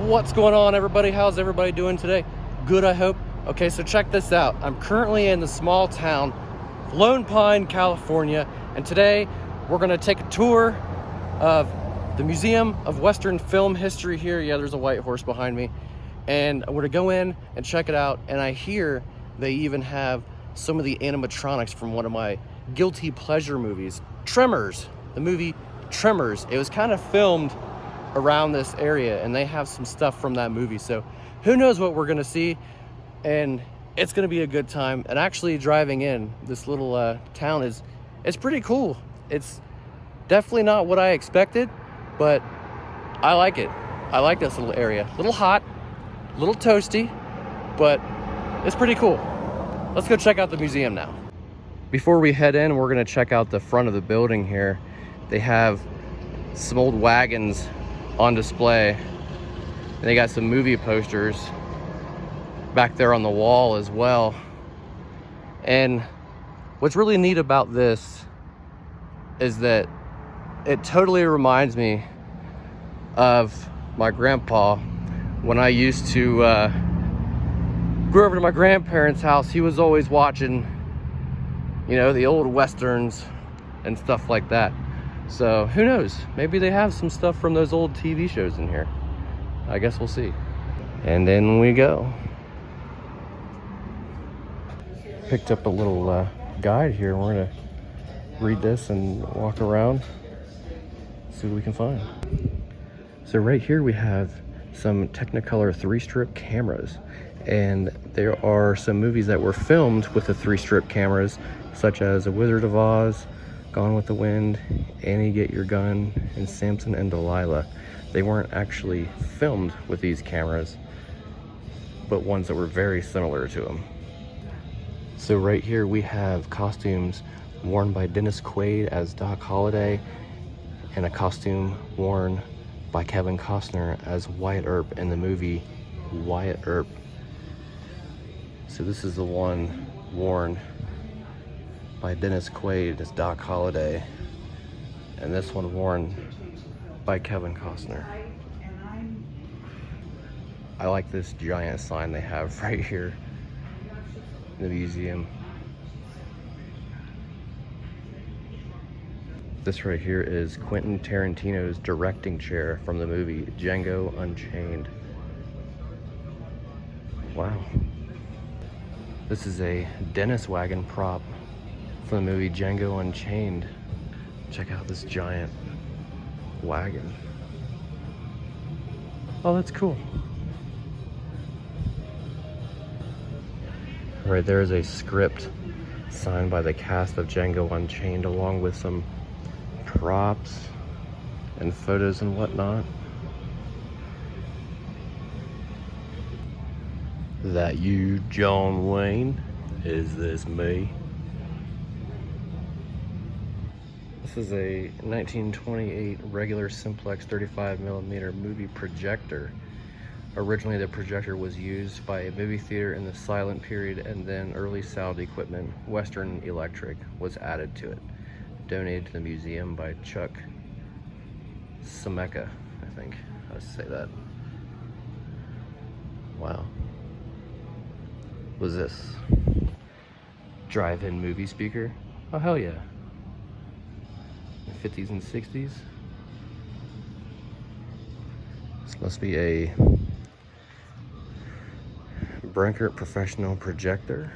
What's going on, everybody? How's everybody doing today? Good, I hope. Okay, so check this out. I'm currently in the small town of Lone Pine, California, and today we're gonna take a tour of the Museum of Western Film History here. Yeah, there's a white horse behind me. And we're gonna go in and check it out. And I hear they even have some of the animatronics from one of my guilty pleasure movies, Tremors, the movie Tremors. It was kind of filmed around this area, and they have some stuff from that movie. So who knows what we're gonna see, and it's gonna be a good time. And actually driving in this little town it's pretty cool. It's definitely not what I expected, but I like it. I like this little area. A little hot, a little toasty, but it's pretty cool. Let's go check out the museum now. Before we head in, we're gonna check out the front of the building here. They have some old wagons on display, and they got some movie posters back there on the wall as well. And what's really neat about this is that it totally reminds me of my grandpa. When I used to go over to my grandparents' house, he was always watching, you know, the old westerns and stuff like that. So who knows, maybe they have some stuff from those old TV shows in here. I guess we'll see. And in we go. Picked up a little guide here. We're gonna read this and walk around, see what we can find. So right here we have some Technicolor 3-strip cameras, and there are some movies that were filmed with the 3-strip cameras, such as A Wizard of Oz, Gone with the Wind, Annie Get Your Gun, and Samson and Delilah. They weren't actually filmed with these cameras, but ones that were very similar to them. So right here we have costumes worn by Dennis Quaid as Doc Holliday, and a costume worn by Kevin Costner as Wyatt Earp in the movie Wyatt Earp. So this is the one worn by Dennis Quaid as Doc Holliday, and this one worn by Kevin Costner. I like this giant sign they have right here in the museum. This right here is Quentin Tarantino's directing chair from the movie Django Unchained. Wow. This is a Dennis wagon prop from the movie Django Unchained. Check out this giant wagon. Oh, that's cool. Right there is a script signed by the cast of Django Unchained, along with some props and photos and whatnot. That you, John Wayne? Is this me? This is a 1928 regular simplex 35mm movie projector. Originally, the projector was used by a movie theater in the silent period, and then early sound equipment, Western Electric, was added to it. Donated to the museum by Chuck Sameka, I think. How to say that. Wow. What is this? Drive-in movie speaker? Oh, hell yeah. 50s and 60s. This must be a Brinker professional projector.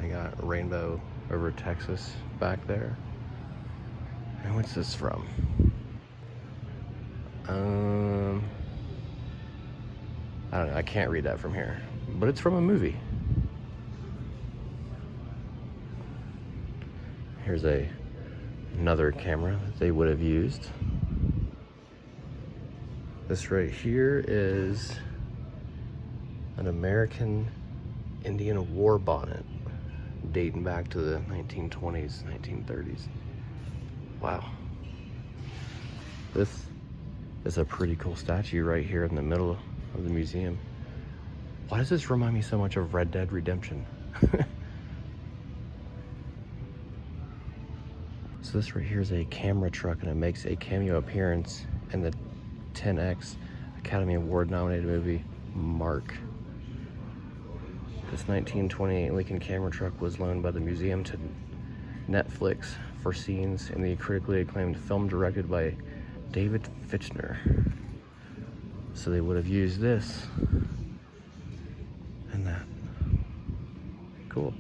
They got Rainbow over Texas back there. And what's this from? I don't know, I can't read that from here, but it's from a movie. Here's another camera that they would have used. This right here is an American Indian war bonnet dating back to the 1920s, 1930s. Wow. This is a pretty cool statue right here in the middle of the museum. Why does this remind me so much of Red Dead Redemption? So So this right here is a camera truck, and it makes a cameo appearance in the 10X Academy Award nominated movie Mark. This 1928 Lincoln camera truck was loaned by the museum to Netflix for scenes in the critically acclaimed film directed by David Fincher. So they would have used this and that. Cool.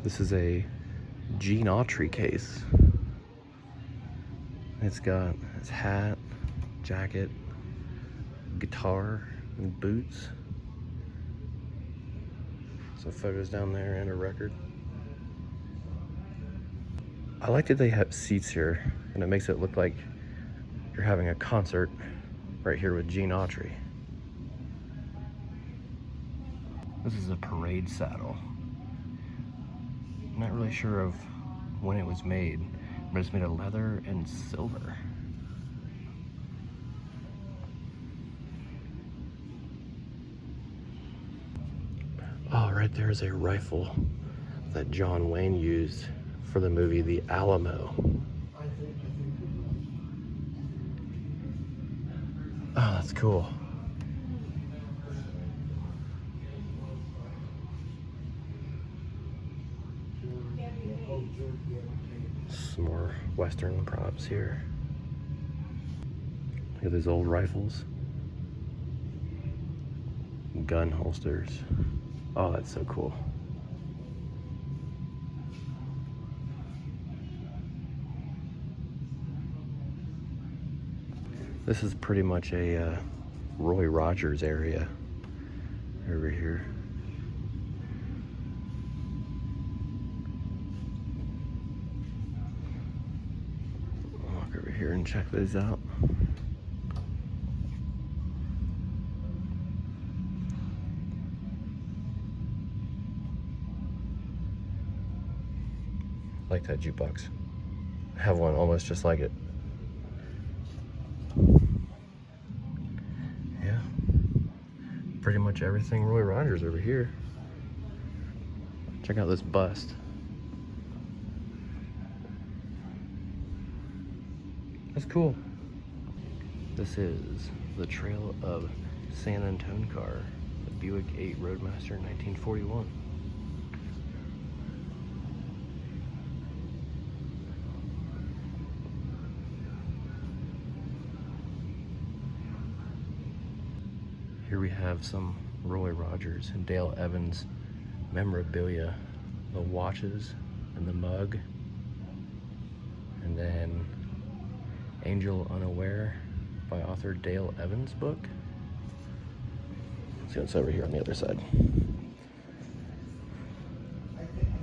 This is a Gene Autry case. It's got his hat, jacket, guitar, and boots. Some photos down there and a record. I like that they have seats here, and it makes it look like you're having a concert right here with Gene Autry. This is a parade saddle. I'm not really sure of when it was made, but it's made of leather and silver. Oh, right there is a rifle that John Wayne used for the movie The Alamo. Oh, that's cool. Some more Western props here. Look at these old rifles. Gun holsters. Oh, that's so cool. This is pretty much a Roy Rogers area over here. Walk over here and check these out. I like that jukebox. I have one almost just like it. Yeah, pretty much everything Roy Rogers over here. Check out this bust. That's cool. This is the Trail of San Antone car, the Buick 8 Roadmaster 1941. Here we have some Roy Rogers and Dale Evans memorabilia, the watches and the mug, and then Angel Unaware by author Dale Evans' book. Let's see what's over here on the other side.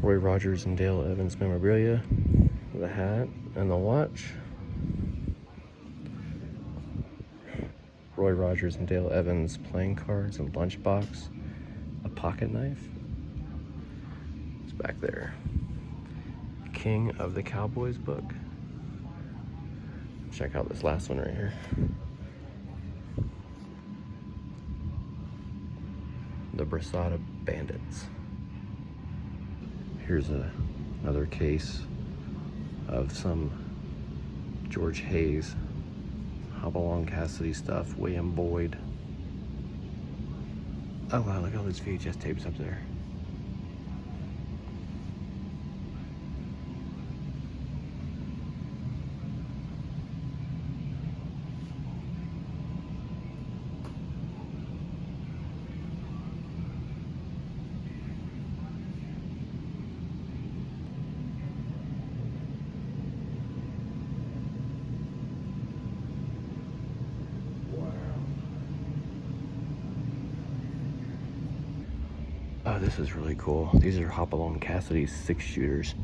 Roy Rogers and Dale Evans memorabilia, the hat and the watch. Roy Rogers and Dale Evans playing cards and lunchbox, a pocket knife. It's back there. King of the Cowboys book. Check out this last one right here. The Brasada Bandits. Here's another case of some George Hayes, Hopalong Cassidy stuff, William Boyd. Oh wow, look at all those VHS tapes up there. Oh, this is really cool. These are Hopalong Cassidy 6-shooters,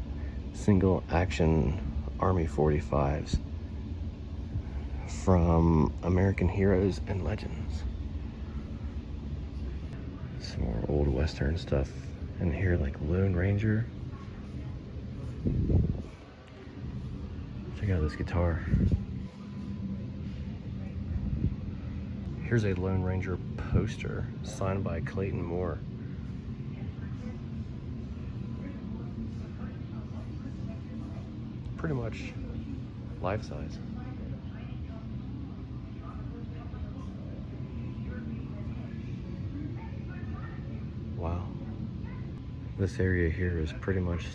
single action Army 45s from American Heroes and Legends. Some more old Western stuff in here, like Lone Ranger. Check out this guitar. Here's a Lone Ranger poster signed by Clayton Moore. Pretty much life size. Wow. This area here is pretty much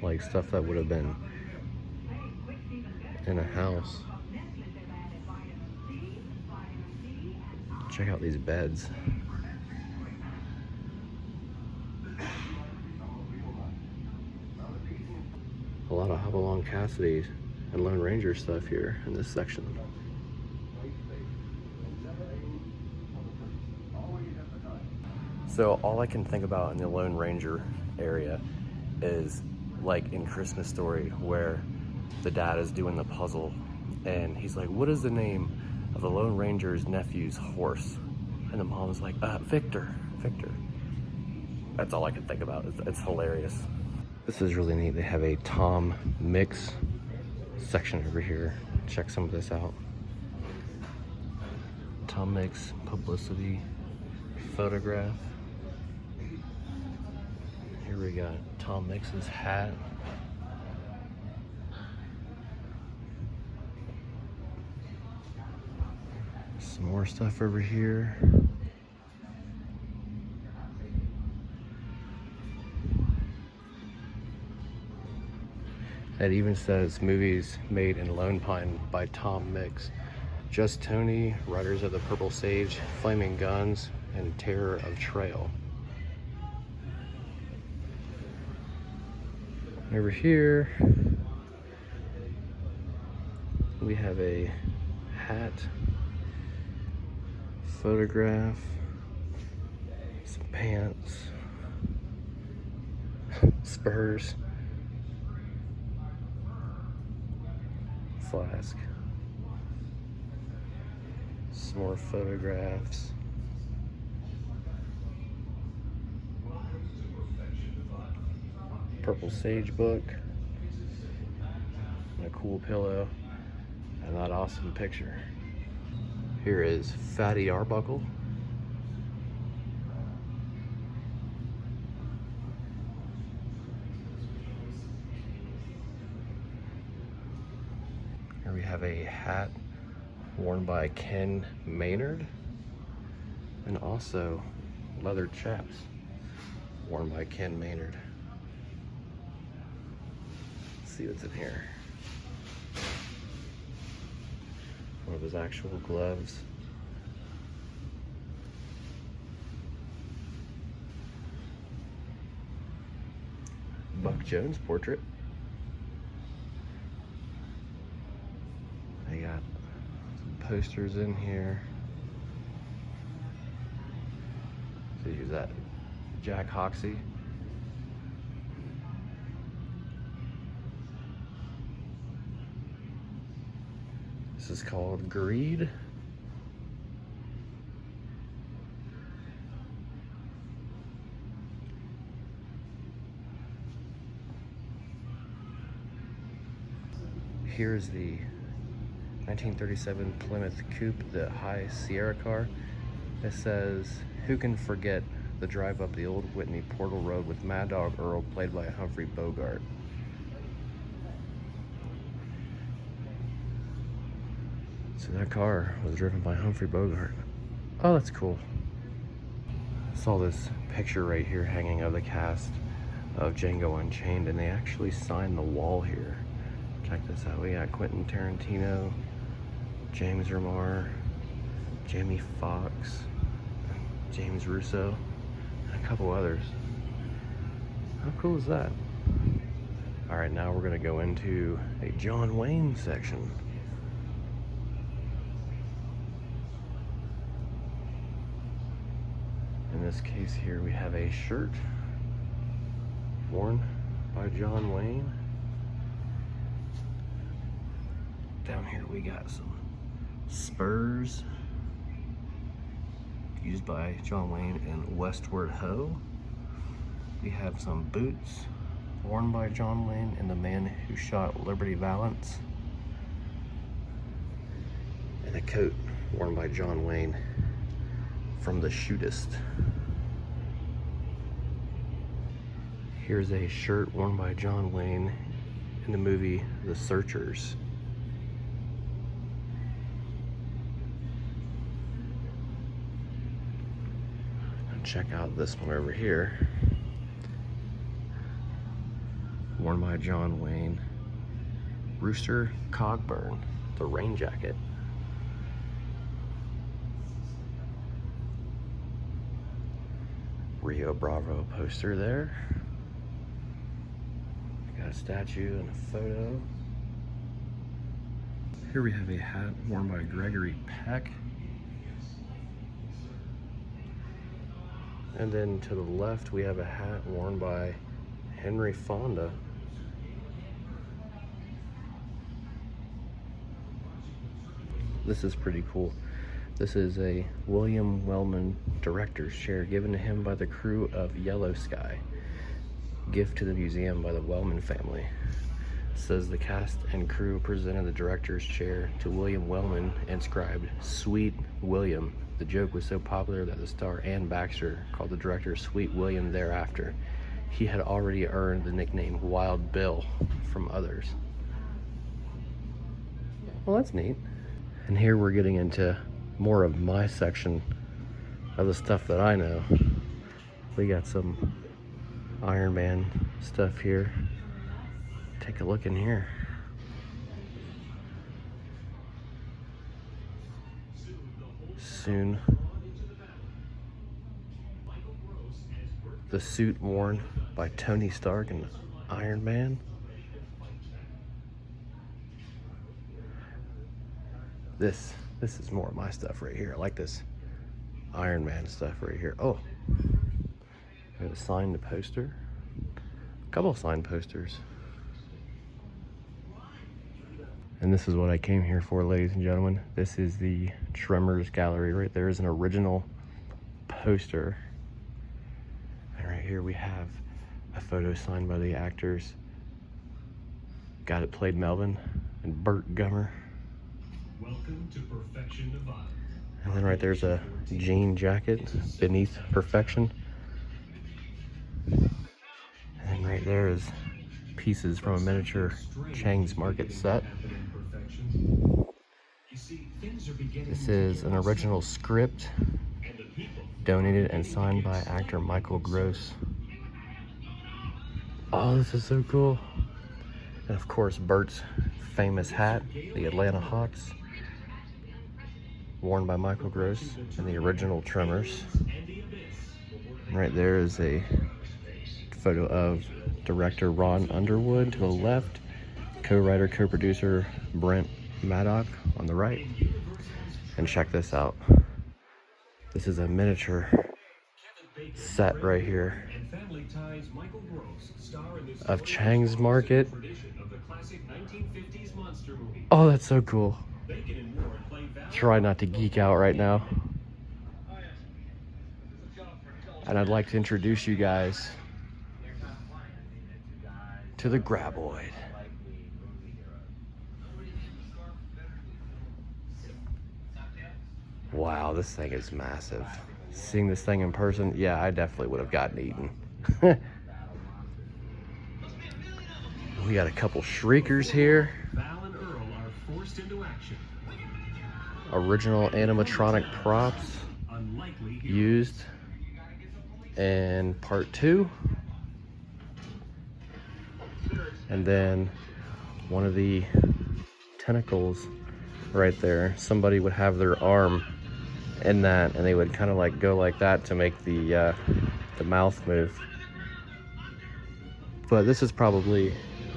like stuff that would have been in a house. Check out these beds. A lot of Hopalong Cassidy and Lone Ranger stuff here in this section. So all I can think about in the Lone Ranger area is like in Christmas Story, where the dad is doing the puzzle and he's like, what is the name of the Lone Ranger's nephew's horse? And the mom is like, Victor. That's all I can think about. It's hilarious. This is really neat. They have a Tom Mix section over here. Check some of this out. Tom Mix publicity photograph. Here we got Tom Mix's hat. Some more stuff over here. It even says movies made in Lone Pine by Tom Mix. Just Tony, Riders of the Purple Sage, Flaming Guns, and Terror of Trail. Over here, we have a hat, photograph, some pants, spurs, flask, some more photographs. Purple Sage book, and a cool pillow, and that awesome picture. Here is Fatty Arbuckle. Here we have a hat worn by Ken Maynard, and also leather chaps worn by Ken Maynard. See what's in here. One of his actual gloves. Buck Jones portrait. They got some posters in here. So who's that? Jack Hoxie. This is called Greed. Here's the 1937 Plymouth Coupe, the High Sierra car. It says, who can forget the drive up the old Whitney Portal Road with Mad Dog Earl, played by Humphrey Bogart. So that car was driven by Humphrey Bogart. Oh, that's cool. I saw this picture right here hanging of the cast of Django Unchained, and they actually signed the wall here. Check this out. We got Quentin Tarantino, James Remar, Jamie Foxx, James Russo, and a couple others. How cool is that? All right, now we're gonna go into a John Wayne section. In this case here, we have a shirt worn by John Wayne. Down here we got some spurs used by John Wayne in Westward Ho. We have some boots worn by John Wayne in The Man Who Shot Liberty Valance. And a coat worn by John Wayne from The Shootist. Here's a shirt worn by John Wayne in the movie The Searchers. Check out this one over here. Worn by John Wayne. Rooster Cogburn, the rain jacket. Rio Bravo poster there. Got a statue and a photo. Here we have a hat worn by Gregory Peck. And then to the left we have a hat worn by Henry Fonda. This is pretty cool. This is a William Wellman director's chair given to him by the crew of Yellow Sky. Gift to the museum by the Wellman family. It says the cast and crew presented the director's chair to William Wellman, inscribed "Sweet William." The joke was so popular that the star Ann Baxter called the director Sweet William thereafter. He had already earned the nickname Wild Bill from others. Well, that's neat. And here we're getting into more of my section of the stuff that I know. We got some Iron Man stuff here. Take a look in here. Soon. The suit worn by Tony Stark and Iron Man. This is more of my stuff right here. I like this Iron Man stuff right here. Oh, we have a signed poster. A couple of signed posters. And this is what I came here for, ladies and gentlemen. This is the Tremors Gallery right there. Is an original poster. And right here we have a photo signed by the actors. Guy that played Melvin and Burt Gummer. Welcome to Perfection Nevada. And then right there's a jean jacket beneath Perfection. And then right there is pieces from a miniature Chang's Market set. This is an original script donated and signed by actor Michael Gross. Oh, this is so cool. And of course, Bert's famous hat, the Atlanta Hawks, worn by Michael Gross in the original Tremors. And right there is a photo of director Ron Underwood to the left, co-writer, co-producer Brent Maddock on the right. And check this out. This is a miniature set right here of Chang's Market. Oh, that's so cool. Try not to geek out right now. And I'd like to introduce you guys to the Graboid. Wow, this thing is massive. Seeing this thing in person, yeah, I definitely would have gotten eaten. We got a couple Shriekers here. Original animatronic props used in part 2. And then one of the tentacles right there. Somebody would have their arm in that and they would kind of like go like that to make the mouth move. But this is probably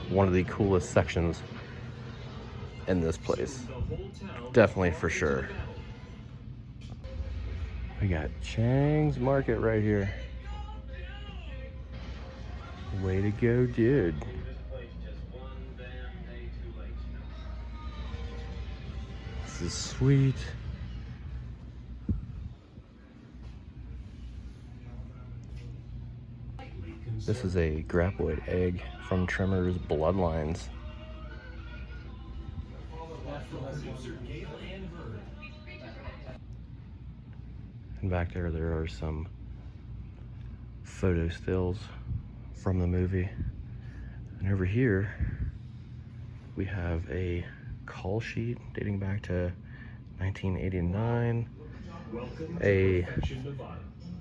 one of the coolest sections in this place. Definitely, for sure. We got Chang's Market right here. Way to go, dude. This is sweet. This is a graboid egg from Tremors Bloodlines. And back there are some photo stills from the movie. And over here, we have a call sheet dating back to 1989. A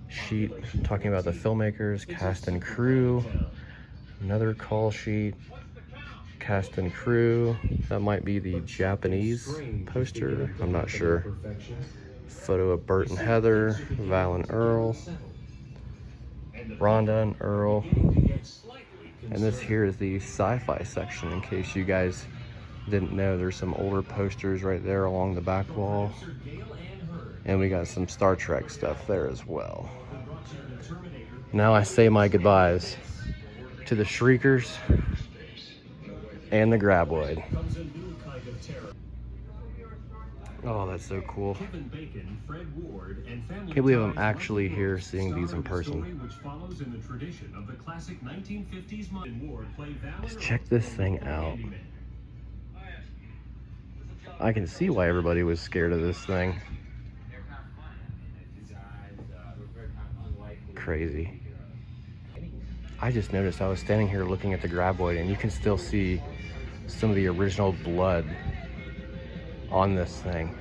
sheet talking about the filmmakers, cast and crew. Another call sheet, cast and crew. That might be the Japanese poster, I'm not sure. Photo of Bert and Heather, Val and Earl, Rhonda and Earl. And this here is the sci-fi section, in case you guys didn't know. There's some older posters right there along the back wall. And we got some Star Trek stuff there as well. Now I say my goodbyes to the Shriekers and the Graboid. Oh, that's so cool. Can't believe I'm actually here seeing these in person. Just check this thing out. I can see why everybody was scared of this thing. Crazy. I just noticed I was standing here looking at the Graboid, and you can still see some of the original blood on this thing.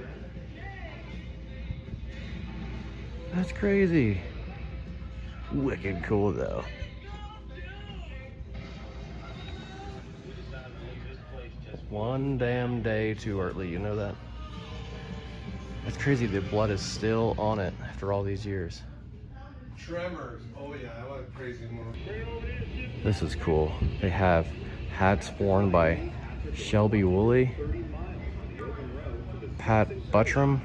That's crazy. Wicked cool though. One damn day too early, you know that? That's crazy, the blood is still on it after all these years. Tremors. Oh yeah, I like crazy movie. This is cool. They have hats worn by Shelby Woolley, Pat Buttram,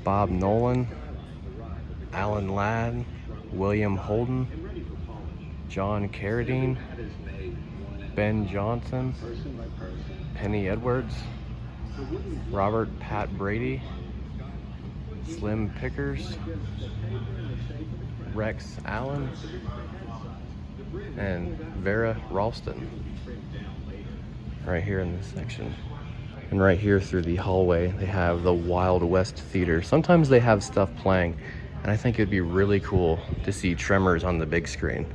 Bob Nolan, Alan Ladd, William Holden, John Carradine, Ben Johnson, Penny Edwards, Robert Pat Brady, Slim Pickers, Rex Allen, and Vera Ralston. Right here in this section. And right here through the hallway, they have the Wild West Theater. Sometimes they have stuff playing, and I think it'd be really cool to see Tremors on the big screen.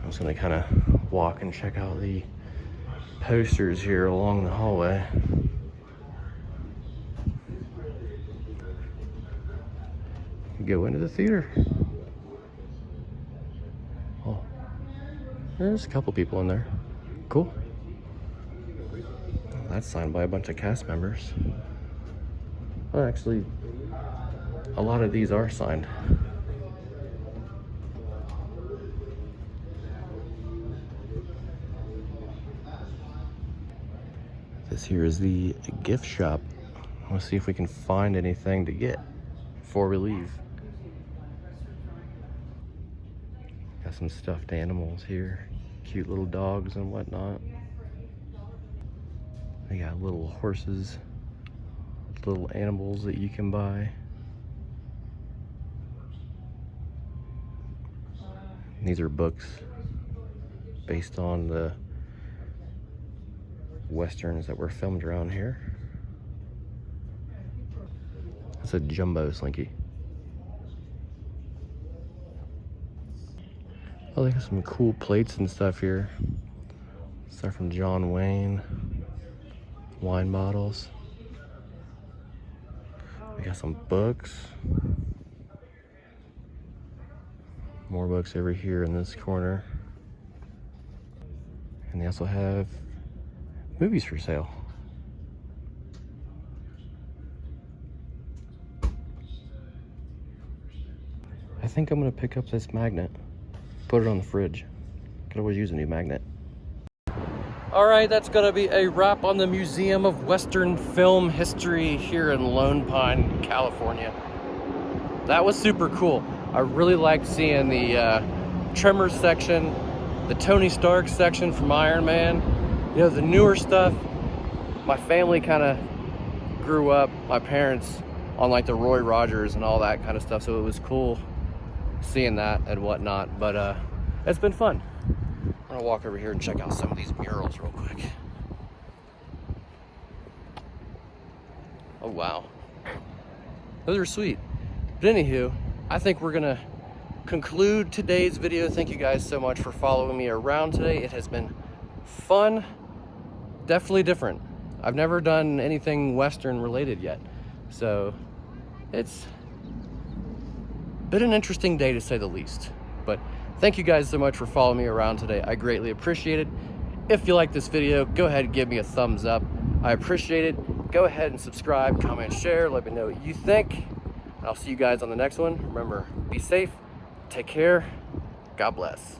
I'm just gonna kind of walk and check out the posters here along the hallway. Go into the theater. Oh, there's a couple people in there. Cool. That's signed by a bunch of cast members. Well, actually, a lot of these are signed. This here is the gift shop. Let's see if we can find anything to get before we leave. Got some stuffed animals here. Cute little dogs and whatnot. They got little horses, little animals that you can buy. These are books based on the westerns that were filmed around here. That's a jumbo slinky. Oh, they got some cool plates and stuff here. Stuff from John Wayne. Wine bottles. We got some books. More books over here in this corner. And they also have movies for sale. I think I'm gonna pick up this magnet, put it on the fridge. Could always use a new magnet. All right, that's gonna be a wrap on the Museum of Western Film History here in Lone Pine, California. That was super cool. I really liked seeing the Tremors section, the Tony Stark section from Iron Man, you know, the newer stuff. My family kind of grew up, my parents, on like the Roy Rogers and all that kind of stuff, so it was cool seeing that and whatnot, but it's been fun. I'm gonna walk over here and check out some of these murals real quick. Oh wow, those are sweet. But anywho, I think we're gonna conclude today's video. Thank you guys so much for following me around today. It has been fun, definitely different. I've never done anything Western related yet, so it's been an interesting day to say the least. But thank you guys so much for following me around today. I greatly appreciate it. If you like this video, go ahead and give me a thumbs up. I appreciate it. Go ahead and subscribe, comment, share. Let me know what you think. I'll see you guys on the next one. Remember, be safe, take care, God bless.